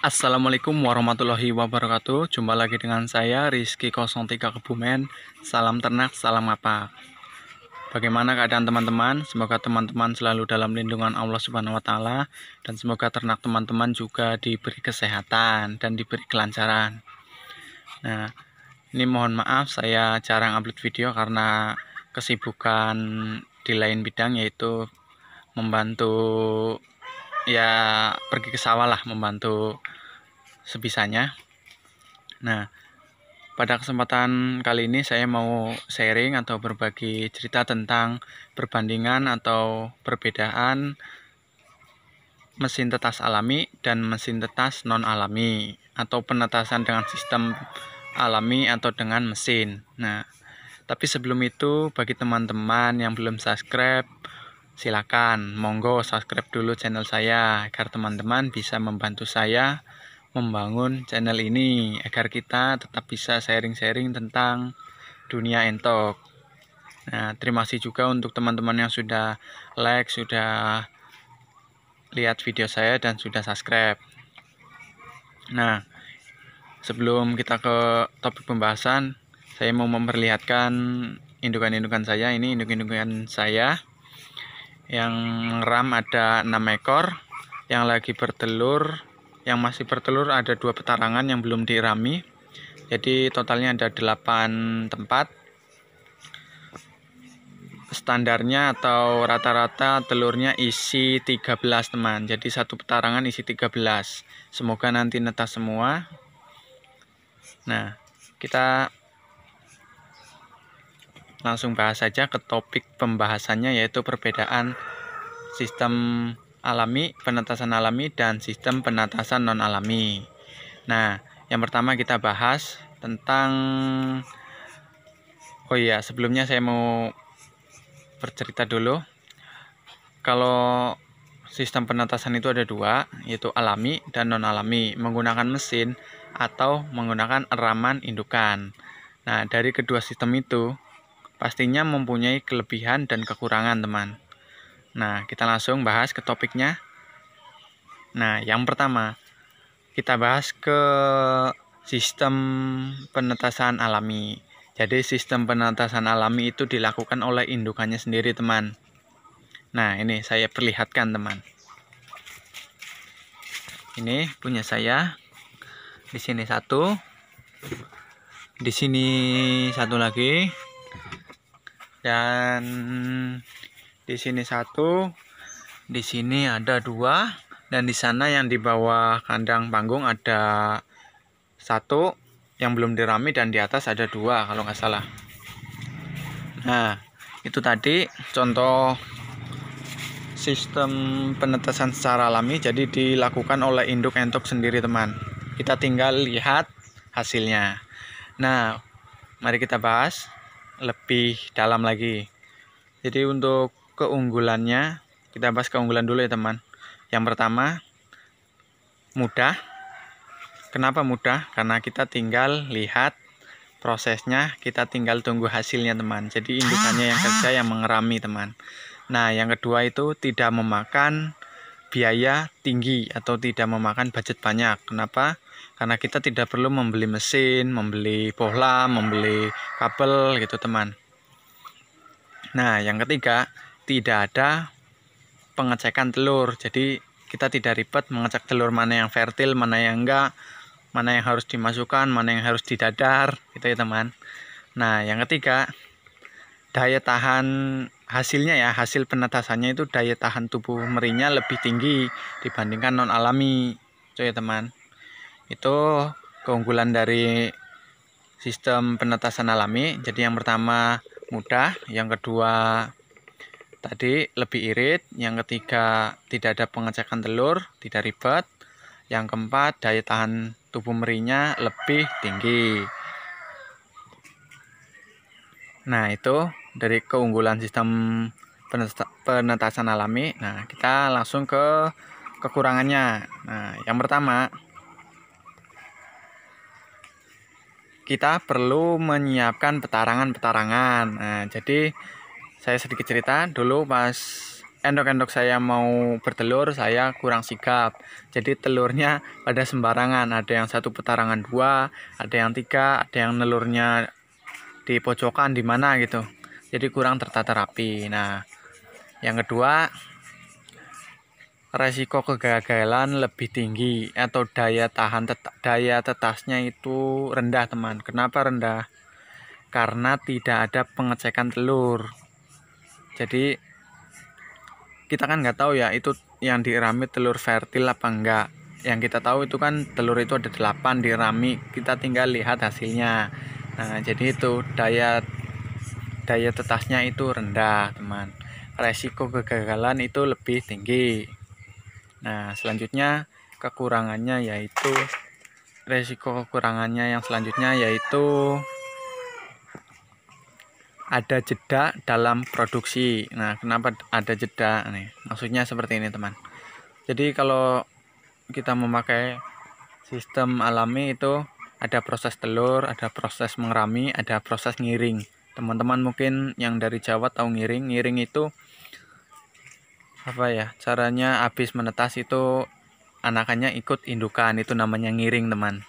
Assalamualaikum warahmatullahi wabarakatuh. Jumpa lagi dengan saya Rizky 03 Kebumen. Salam ternak, salam apa. Bagaimana keadaan teman-teman? Semoga teman-teman selalu dalam lindungan Allah Subhanahu wa taala dan semoga ternak teman-teman juga diberi kesehatan dan diberi kelancaran. Nah, ini mohon maaf saya jarang upload video karena kesibukan di lain bidang, yaitu membantu ya pergi ke sawah lah, membantu sebisanya. Nah, pada kesempatan kali ini saya mau sharing atau berbagi cerita tentang perbandingan atau perbedaan mesin tetas alami dan mesin tetas non alami, atau penetasan dengan sistem alami atau dengan mesin. Nah, tapi sebelum itu, bagi teman-teman yang belum subscribe, silakan monggo subscribe dulu channel saya agar teman-teman bisa membantu saya membangun channel ini agar kita tetap bisa sharing-sharing tentang dunia entok. Nah, terima kasih juga untuk teman-teman yang sudah like, sudah lihat video saya dan sudah subscribe. Nah, sebelum kita ke topik pembahasan, saya mau memperlihatkan indukan-indukan saya. Ini induk-indukan saya yang ngeram ada 6 ekor, yang lagi bertelur, yang masih bertelur ada 2 petarangan yang belum dirami. Jadi totalnya ada 8 tempat. Standarnya atau rata-rata telurnya isi 13 teman. Jadi satu petarangan isi 13. Semoga nanti netas semua. Nah, kita langsung bahas saja ke topik pembahasannya, yaitu perbedaan sistem alami, penetasan alami, dan sistem penetasan non alami. Nah, yang pertama kita bahas tentang, oh iya, sebelumnya saya mau bercerita dulu. Kalau sistem penetasan itu ada 2, yaitu alami dan non alami, menggunakan mesin atau menggunakan raman indukan. Nah, dari kedua sistem itu pastinya mempunyai kelebihan dan kekurangan, teman. Nah, kita langsung bahas ke topiknya. Nah, yang pertama kita bahas ke sistem penetasan alami. Jadi sistem penetasan alami itu dilakukan oleh indukannya sendiri, teman. Nah, ini saya perlihatkan, teman. Ini punya saya. Di sini satu. Di sini satu lagi. Dan di sini satu. Di sini ada 2. Dan di sana yang di bawah kandang panggung ada 1 yang belum dirami, dan di atas ada 2 kalau nggak salah. Nah, itu tadi contoh sistem penetasan secara alami. Jadi dilakukan oleh induk entok sendiri, teman. Kita tinggal lihat hasilnya. Nah, mari kita bahas lebih dalam lagi. Jadi untuk keunggulannya, kita bahas keunggulan dulu ya, teman. Yang pertama, mudah. Kenapa mudah? Karena kita tinggal lihat prosesnya, kita tinggal tunggu hasilnya, teman. Jadi indukannya yang kerja, yang mengerami, teman. Nah, yang kedua itu tidak memakan biaya tinggi atau tidak memakan budget banyak. Kenapa? Karena kita tidak perlu membeli mesin, membeli bohlam, membeli kabel gitu, teman. Nah, yang ketiga, tidak ada pengecekan telur. Jadi kita tidak ribet mengecek telur mana yang fertil, mana yang enggak, mana yang harus dimasukkan, mana yang harus didadar, gitu ya, teman. Nah, yang ketiga, daya tahan hasilnya ya, hasil penetasannya itu daya tahan tubuh merinya lebih tinggi dibandingkan non alami, itu ya, teman. Itu keunggulan dari sistem penetasan alami. Jadi yang pertama mudah, yang kedua tadi lebih irit, yang ketiga tidak ada pengecekan telur, tidak ribet, yang keempat daya tahan tubuh merinya lebih tinggi. Nah, itu dari keunggulan sistem penetasan alami. Nah, kita langsung ke kekurangannya. Nah, yang pertama, kita perlu menyiapkan petarangan-petarangan. Nah, jadi saya sedikit cerita dulu pas endok-endok saya mau bertelur, saya kurang sigap. Jadi telurnya pada sembarangan, ada yang satu petarangan 2, ada yang 3, ada yang nelurnya di pojokan di mana gitu. Jadi kurang tertata rapi. Nah, yang kedua, resiko kegagalan lebih tinggi atau daya tetasnya itu rendah, teman. Kenapa rendah? Karena tidak ada pengecekan telur. Jadi kita kan nggak tahu ya itu yang dirami telur fertil apa enggak. Yang kita tahu itu kan telur itu ada 8 dirami, kita tinggal lihat hasilnya. Nah, jadi itu daya tetasnya itu rendah, teman. Resiko kegagalan itu lebih tinggi. Nah, selanjutnya kekurangannya yaitu resiko kekurangannya yang selanjutnya yaitu ada jeda dalam produksi. Nah, kenapa ada jeda nih? Maksudnya seperti ini, teman. Jadi kalau kita memakai sistem alami itu ada proses telur, ada proses mengerami, ada proses ngiring. Teman-teman mungkin yang dari Jawa tahu ngiring. Ngiring itu apa ya? Caranya habis menetas itu anakannya ikut indukan, itu namanya ngiring, teman.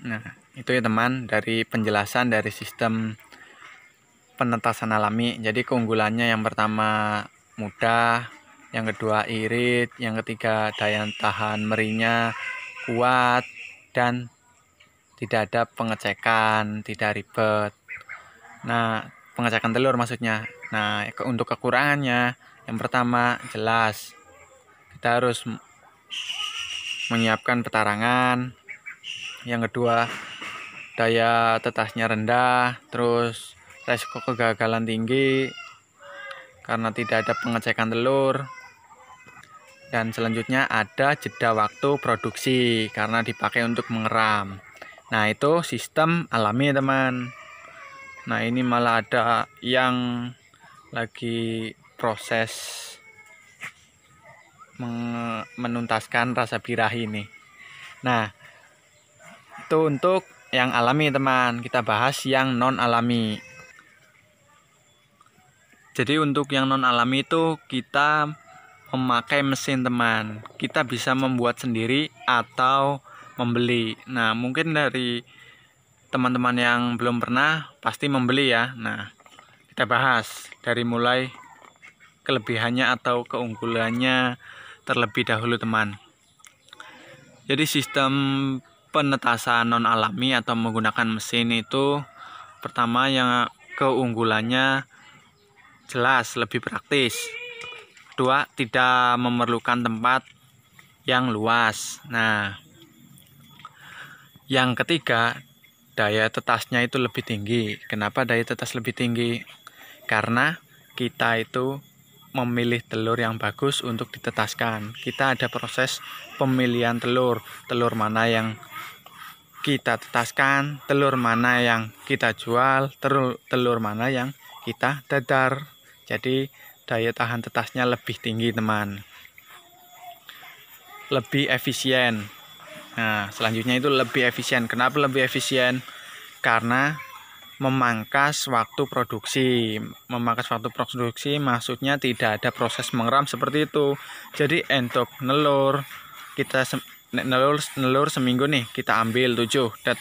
Nah, itu ya teman dari penjelasan dari sistem penetasan alami. Jadi keunggulannya yang pertama mudah, yang kedua irit, yang ketiga daya tahan merinya kuat dan tidak ada pengecekan, tidak ribet. Nah, pengecekan telur maksudnya. Nah, untuk kekurangannya yang pertama jelas kita harus menyiapkan petarangan. Yang kedua daya tetasnya rendah, terus resiko kegagalan tinggi karena tidak ada pengecekan telur. Dan selanjutnya ada jeda waktu produksi karena dipakai untuk mengeram. Nah, itu sistem alami, teman. Nah, ini malah ada yang lagi proses menuntaskan rasa birahi ini. Nah, itu untuk yang alami, teman. Kita bahas yang non alami. Jadi untuk yang non alami itu kita memakai mesin, teman. Kita bisa membuat sendiri atau membeli. Nah, mungkin dari teman-teman yang belum pernah pasti membeli ya. Nah, kita bahas dari mulai kelebihannya atau keunggulannya terlebih dahulu, teman. Jadi sistem penetasan non alami atau menggunakan mesin itu pertama yang keunggulannya jelas lebih praktis. Kedua, tidak memerlukan tempat yang luas. Nah, yang ketiga, daya tetasnya itu lebih tinggi. Kenapa daya tetas lebih tinggi? Karena kita itu memilih telur yang bagus untuk ditetaskan. Kita ada proses pemilihan telur. Telur mana yang kita tetaskan, telur mana yang kita jual, telur mana yang kita dadar. Jadi daya tahan tetasnya lebih tinggi, teman. Lebih efisien. Nah, selanjutnya itu lebih efisien. Kenapa lebih efisien? Karena memangkas waktu produksi. Memangkas waktu produksi maksudnya tidak ada proses mengeram seperti itu. Jadi entok nelur, kita nelur seminggu nih, kita ambil 7 dan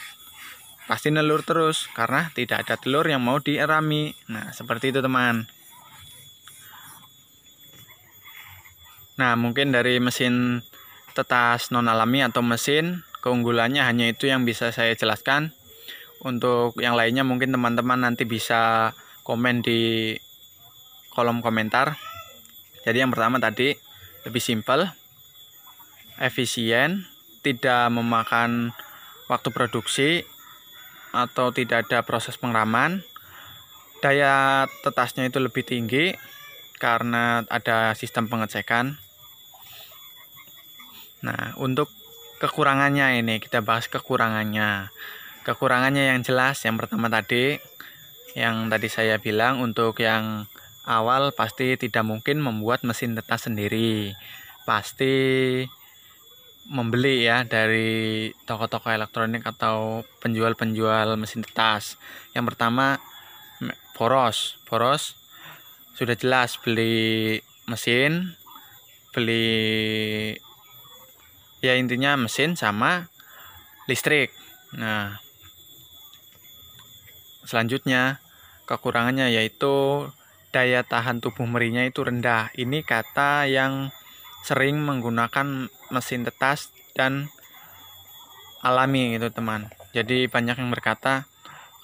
pasti nelur terus karena tidak ada telur yang mau dierami. Nah, seperti itu, teman. Nah, mungkin dari mesin tetas non alami atau mesin, keunggulannya hanya itu yang bisa saya jelaskan. Untuk yang lainnya mungkin teman-teman nanti bisa komen di kolom komentar. Jadi yang pertama tadi lebih simpel, efisien, tidak memakan waktu produksi atau tidak ada proses pengeraman. Daya tetasnya itu lebih tinggi karena ada sistem pengecekan. Nah, untuk kekurangannya ini kita bahas kekurangannya. Kekurangannya yang jelas yang pertama tadi, yang tadi saya bilang untuk yang awal pasti tidak mungkin membuat mesin tetas sendiri. Pasti membeli ya dari toko-toko elektronik atau penjual-penjual mesin tetas. Yang pertama boros sudah jelas beli mesin, beli ya intinya mesin sama listrik. Nah, selanjutnya kekurangannya yaitu daya tahan tubuh merinya itu rendah. Ini kata yang sering menggunakan mesin tetas dan alami gitu teman. Jadi banyak yang berkata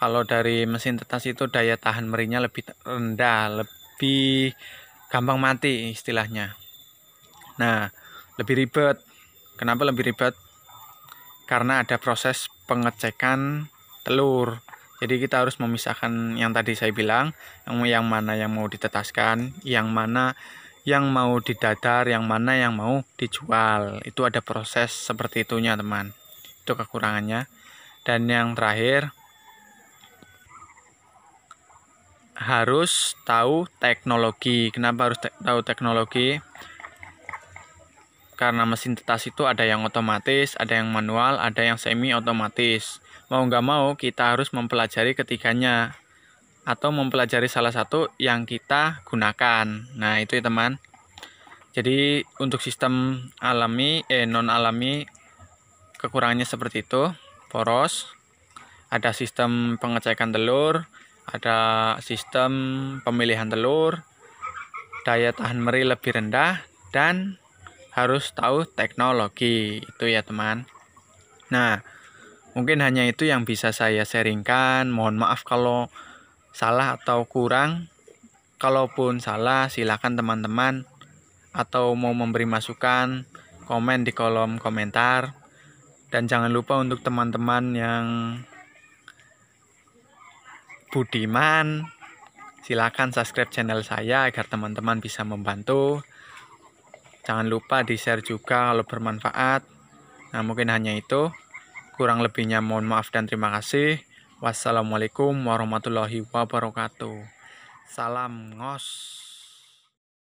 kalau dari mesin tetas itu daya tahan merinya lebih rendah, lebih gampang mati istilahnya. Nah, lebih ribet. Kenapa lebih ribet? Karena ada proses pengecekan telur. Jadi kita harus memisahkan yang tadi saya bilang, yang mana yang mau ditetaskan, yang mana yang mau didadar, yang mana yang mau dijual. Itu ada proses seperti itunya teman. Itu kekurangannya. Dan yang terakhir, harus tahu teknologi. Kenapa harus tahu teknologi? Karena mesin tetas itu ada yang otomatis, ada yang manual, ada yang semi otomatis. Mau nggak mau kita harus mempelajari ketiganya atau mempelajari salah satu yang kita gunakan. Nah itu ya teman. Jadi untuk sistem alami, non alami kekurangannya seperti itu. Poros, ada sistem pengecekan telur, ada sistem pemilihan telur, daya tahan meri lebih rendah, dan harus tahu teknologi. Itu ya teman. Nah, mungkin hanya itu yang bisa saya sharingkan. Mohon maaf kalau salah atau kurang. Kalaupun salah, silakan teman-teman atau mau memberi masukan, komen di kolom komentar. Dan jangan lupa untuk teman-teman yang budiman, silakan subscribe channel saya agar teman-teman bisa membantu. Jangan lupa di-share juga kalau bermanfaat. Nah, mungkin hanya itu. Kurang lebihnya mohon maaf dan terima kasih. Wassalamualaikum warahmatullahi wabarakatuh. Salam ngos.